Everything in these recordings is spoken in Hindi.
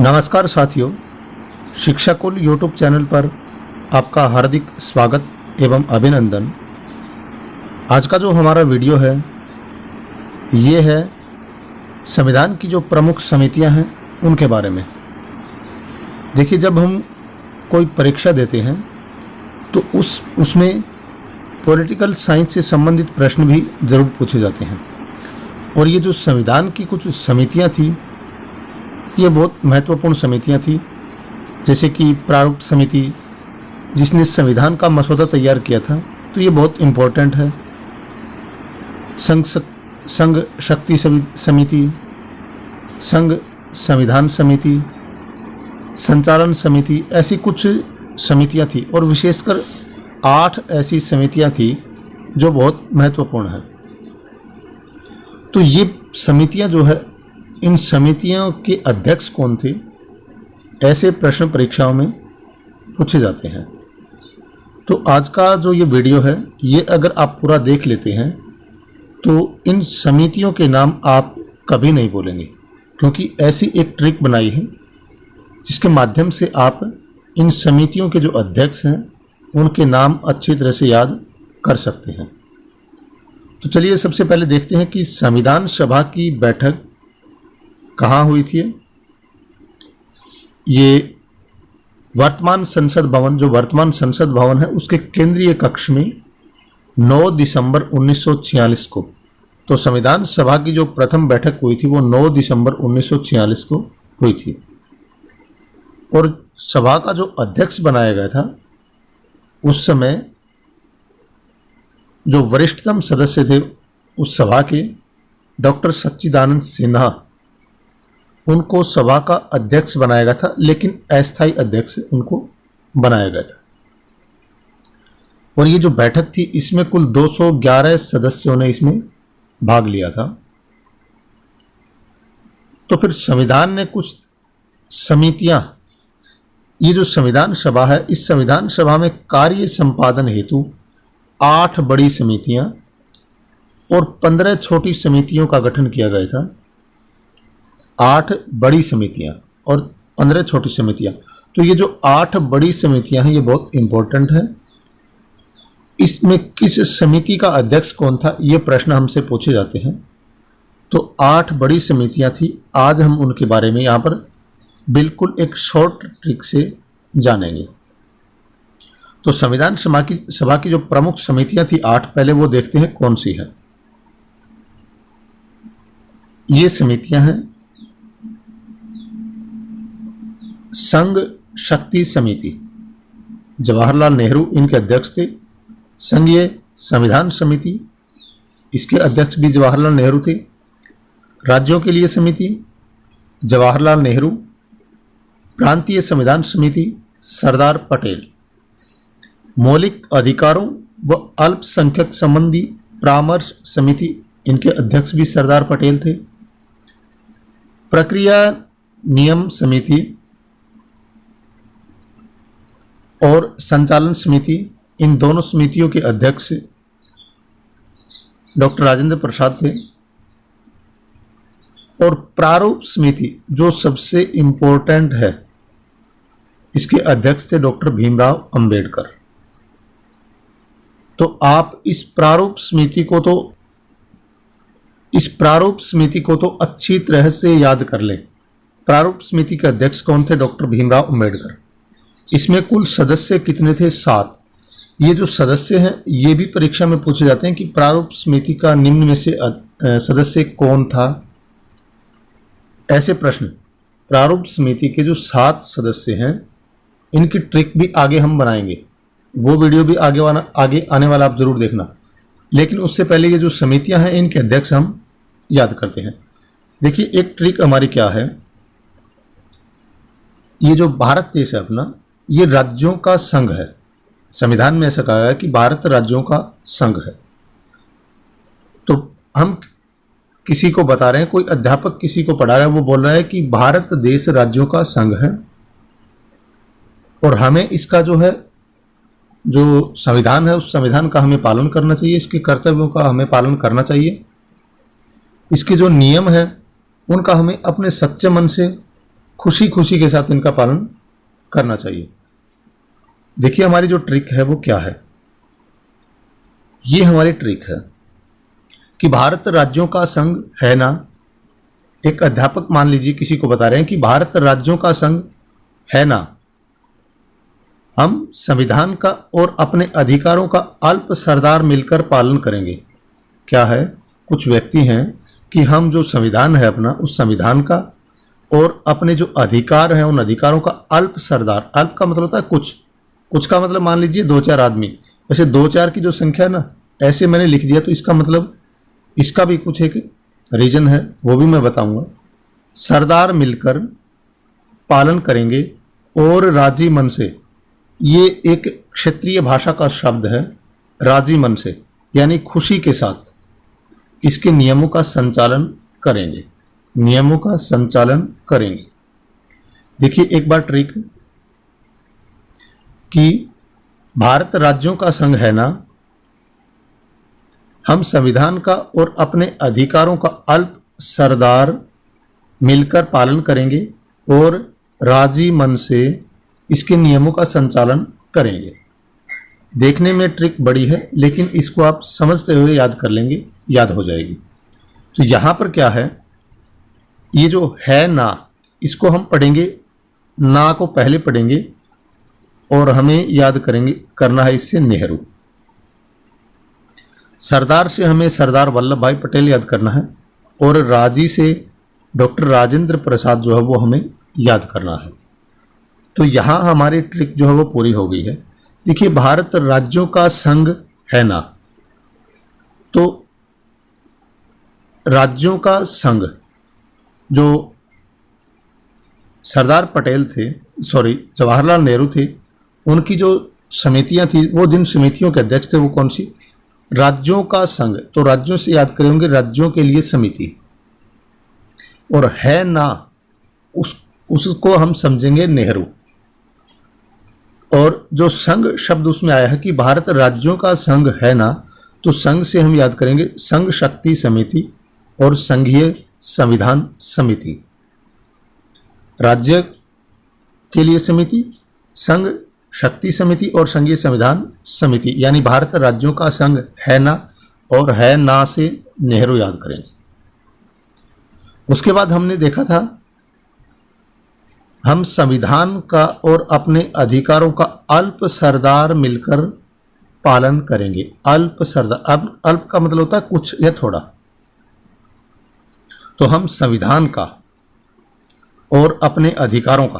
नमस्कार साथियों, शिक्षा कुल यूट्यूब चैनल पर आपका हार्दिक स्वागत एवं अभिनंदन। आज का जो हमारा वीडियो है ये है संविधान की जो प्रमुख समितियां हैं उनके बारे में। देखिए, जब हम कोई परीक्षा देते हैं तो उसमें पॉलिटिकल साइंस से संबंधित प्रश्न भी ज़रूर पूछे जाते हैं। और ये जो संविधान की कुछ समितियां थी ये बहुत महत्वपूर्ण समितियां थी, जैसे कि प्रारूप समिति जिसने संविधान का मसौदा तैयार किया था, तो ये बहुत इम्पोर्टेंट है। संघ शक्ति समिति, संघ संविधान समिति, संचालन समिति, ऐसी कुछ समितियां थी और विशेषकर 8 ऐसी समितियां थी जो बहुत महत्वपूर्ण है। तो ये समितियां जो है, इन समितियों के अध्यक्ष कौन थे, ऐसे प्रश्न परीक्षाओं में पूछे जाते हैं। तो आज का जो ये वीडियो है ये अगर आप पूरा देख लेते हैं तो इन समितियों के नाम आप कभी नहीं भूलेंगे, क्योंकि ऐसी एक ट्रिक बनाई है जिसके माध्यम से आप इन समितियों के जो अध्यक्ष हैं उनके नाम अच्छी तरह से याद कर सकते हैं। तो चलिए सबसे पहले देखते हैं कि संविधान सभा की बैठक कहाँ हुई थी। ये वर्तमान संसद भवन, जो वर्तमान संसद भवन है, उसके केंद्रीय कक्ष में 9 दिसंबर 1946 को, तो संविधान सभा की जो प्रथम बैठक हुई थी वो 9 दिसंबर 1946 को हुई थी। और सभा का जो अध्यक्ष बनाया गया था उस समय जो वरिष्ठतम सदस्य थे उस सभा के, डॉक्टर सच्चिदानंद सिन्हा, उनको सभा का अध्यक्ष बनाया गया था, लेकिन अस्थायी अध्यक्ष उनको बनाया गया था। और ये जो बैठक थी इसमें कुल 211 सदस्यों ने इसमें भाग लिया था। तो फिर संविधान ने कुछ समितियां, ये जो संविधान सभा है, इस संविधान सभा में कार्य संपादन हेतु 8 बड़ी समितियां और 15 छोटी समितियों का गठन किया गया था। 8 बड़ी समितियां और 15 छोटी समितियां। तो ये जो 8 बड़ी समितियां हैं ये बहुत इंपॉर्टेंट है। इसमें किस समिति का अध्यक्ष कौन था ये प्रश्न हमसे पूछे जाते हैं। तो 8 बड़ी समितियां थी, आज हम उनके बारे में यहाँ पर बिल्कुल एक शॉर्ट ट्रिक से जानेंगे। तो संविधान सभा की जो प्रमुख समितियां थी 8, पहले वो देखते हैं कौन सी है। ये समितियां हैं संघ शक्ति समिति, जवाहरलाल नेहरू इनके अध्यक्ष थे। संघीय संविधान समिति, इसके अध्यक्ष भी जवाहरलाल नेहरू थे। राज्यों के लिए समिति, जवाहरलाल नेहरू। प्रांतीय संविधान समिति, सरदार पटेल। मौलिक अधिकारों व अल्पसंख्यक संबंधी परामर्श समिति, इनके अध्यक्ष भी सरदार पटेल थे। प्रक्रिया नियम समिति और संचालन समिति, इन दोनों समितियों के अध्यक्ष डॉक्टर राजेंद्र प्रसाद थे। और प्रारूप समिति जो सबसे इंपॉर्टेंट है, इसके अध्यक्ष थे डॉक्टर भीमराव अंबेडकर। तो आप इस प्रारूप समिति को तो अच्छी तरह से याद कर लें। प्रारूप समिति के अध्यक्ष कौन थे? डॉक्टर भीमराव अंबेडकर। इसमें कुल सदस्य कितने थे? 7। ये जो सदस्य हैं ये भी परीक्षा में पूछे जाते हैं कि प्रारूप समिति का निम्न में से सदस्य कौन था, ऐसे प्रश्न। प्रारूप समिति के जो 7 सदस्य हैं इनकी ट्रिक भी आगे हम बनाएंगे, वो वीडियो भी आगे आने वाला आप जरूर देखना। लेकिन उससे पहले ये जो समितियां हैं इनके अध्यक्ष हम याद करते हैं। देखिए, एक ट्रिक हमारी क्या है, ये जो भारत देश है अपना, ये राज्यों का संघ है। संविधान में ऐसा कहा है कि भारत राज्यों का संघ है। तो हम किसी को बता रहे हैं, कोई अध्यापक किसी को पढ़ा रहा है, वो बोल रहा है कि भारत देश राज्यों का संघ है और हमें इसका जो संविधान है उस संविधान का हमें पालन करना चाहिए, इसके कर्तव्यों का हमें पालन करना चाहिए, इसके जो नियम है उनका हमें अपने सच्चे मन से खुशी खुशी के साथ इनका पालन करना चाहिए। देखिए हमारी जो ट्रिक है वो क्या है। ये हमारी ट्रिक है कि भारत राज्यों का संघ है ना। एक अध्यापक मान लीजिए किसी को बता रहे हैं कि भारत राज्यों का संघ है ना, हम संविधान का और अपने अधिकारों का अल्प सरदार मिलकर पालन करेंगे। क्या है, कुछ व्यक्ति हैं कि हम जो संविधान है अपना, उस संविधान का और अपने जो अधिकार हैं उन अधिकारों का अल्प सरदार, अल्प का मतलब होता है कुछ, कुछ का मतलब मान लीजिए 2-4 आदमी, वैसे 2-4 की जो संख्या है ना, ऐसे मैंने लिख दिया तो इसका मतलब इसका भी कुछ एक रीजन है, वो भी मैं बताऊंगा। सरदार मिलकर पालन करेंगे और राजी मन से, ये एक क्षेत्रीय भाषा का शब्द है, राजी मन से यानी खुशी के साथ इसके नियमों का संचालन करेंगे, नियमों का संचालन करेंगे। देखिए एक बार ट्रिक कि भारत राज्यों का संघ है ना, हम संविधान का और अपने अधिकारों का अल्प सरदार मिलकर पालन करेंगे और राजी मन से इसके नियमों का संचालन करेंगे। देखने में ट्रिक बड़ी है लेकिन इसको आप समझते हुए याद कर लेंगे, याद हो जाएगी। तो यहाँ पर क्या है, ये जो है ना, इसको हम पढ़ेंगे, ना को पहले पढ़ेंगे और हमें याद करेंगे, करना है इससे नेहरू। सरदार से हमें सरदार वल्लभ भाई पटेल याद करना है और राजी से डॉक्टर राजेंद्र प्रसाद जो है वो हमें याद करना है। तो यहाँ हमारी ट्रिक जो है वो पूरी हो गई है। देखिए भारत राज्यों का संघ है ना, तो राज्यों का संघ जो सरदार पटेल थे, सॉरी जवाहरलाल नेहरू थे, उनकी जो समितियां थी, वो जिन समितियों के अध्यक्ष थे वो कौन सी, राज्यों का संघ। तो राज्यों से याद करेंगे राज्यों के लिए समिति, और है ना उसको हम समझेंगे नेहरू। और जो संघ शब्द उसमें आया है कि भारत राज्यों का संघ है ना, तो संघ से हम याद करेंगे संघ शक्ति समिति और संघीय संविधान समिति। राज्य के लिए समिति, संघ शक्ति समिति और संघीय संविधान समिति, यानी भारत राज्यों का संघ है ना, और है ना से नेहरू याद करेंगे। उसके बाद हमने देखा था हम संविधान का और अपने अधिकारों का अल्प सरदार मिलकर पालन करेंगे। अल्प सरदार, अल्प का मतलब होता है कुछ या थोड़ा। तो हम संविधान का और अपने अधिकारों का,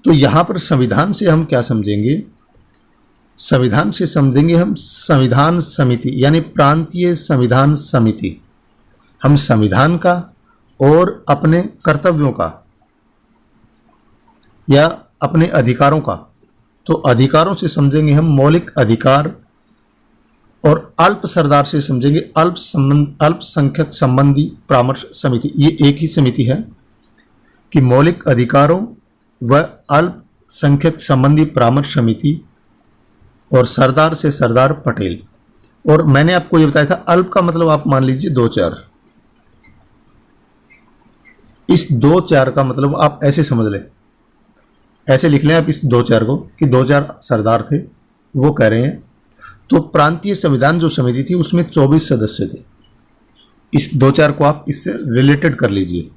तो यहां पर संविधान से हम क्या समझेंगे, संविधान से समझेंगे हम संविधान समिति यानी प्रांतीय संविधान समिति। हम संविधान का और अपने कर्तव्यों का या अपने अधिकारों का, तो अधिकारों से समझेंगे हम मौलिक अधिकार, और अल्प सरदार से समझेंगे अल्पसंख्यक संबंधी परामर्श समिति। ये एक ही समिति है कि मौलिक अधिकारों व अल्पसंख्यक संबंधी परामर्श समिति, और सरदार से सरदार पटेल। और मैंने आपको ये बताया था अल्प का मतलब आप मान लीजिए 2-4, इस 2-4 का मतलब आप ऐसे समझ लें, ऐसे लिख लें आप इस 2-4 को कि 2-4 सरदार थे, वो कह रहे हैं। तो प्रांतीय संविधान जो समिति थी उसमें 24 सदस्य थे। इस 2-4 को आप इससे रिलेटेड कर लीजिए।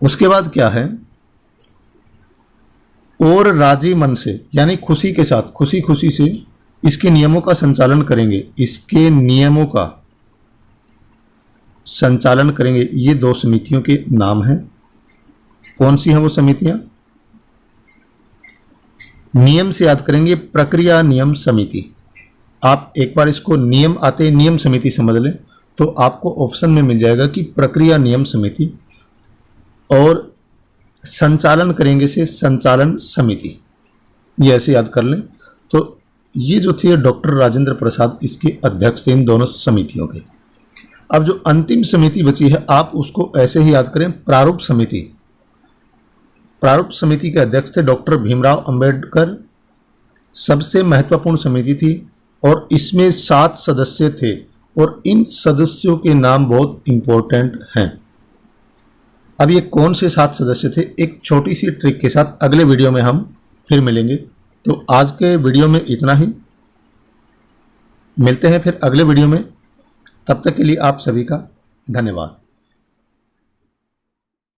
उसके बाद क्या है, और राजी मन से यानी खुशी के साथ, खुशी खुशी से इसके नियमों का संचालन करेंगे, इसके नियमों का संचालन करेंगे। ये 2 समितियों के नाम हैं। कौन सी हैं वो समितियां, नियम से याद करेंगे प्रक्रिया नियम समिति। आप एक बार इसको नियम आते नियम समिति समझ लें तो आपको ऑप्शन में मिल जाएगा कि प्रक्रिया नियम समिति, और संचालन करेंगे से संचालन समिति। ये ऐसे याद कर लें। तो ये जो थे डॉक्टर राजेंद्र प्रसाद इसके अध्यक्ष थे इन दोनों समितियों के। अब जो अंतिम समिति बची है आप उसको ऐसे ही याद करें, प्रारूप समिति। प्रारूप समिति के अध्यक्ष थे डॉक्टर भीमराव अंबेडकर। सबसे महत्वपूर्ण समिति थी और इसमें 7 सदस्य थे, और इन सदस्यों के नाम बहुत इंपॉर्टेंट हैं। अब ये कौन से 7 सदस्य थे, एक छोटी सी ट्रिक के साथ अगले वीडियो में हम फिर मिलेंगे। तो आज के वीडियो में इतना ही, मिलते हैं फिर अगले वीडियो में। तब तक के लिए आप सभी का धन्यवाद।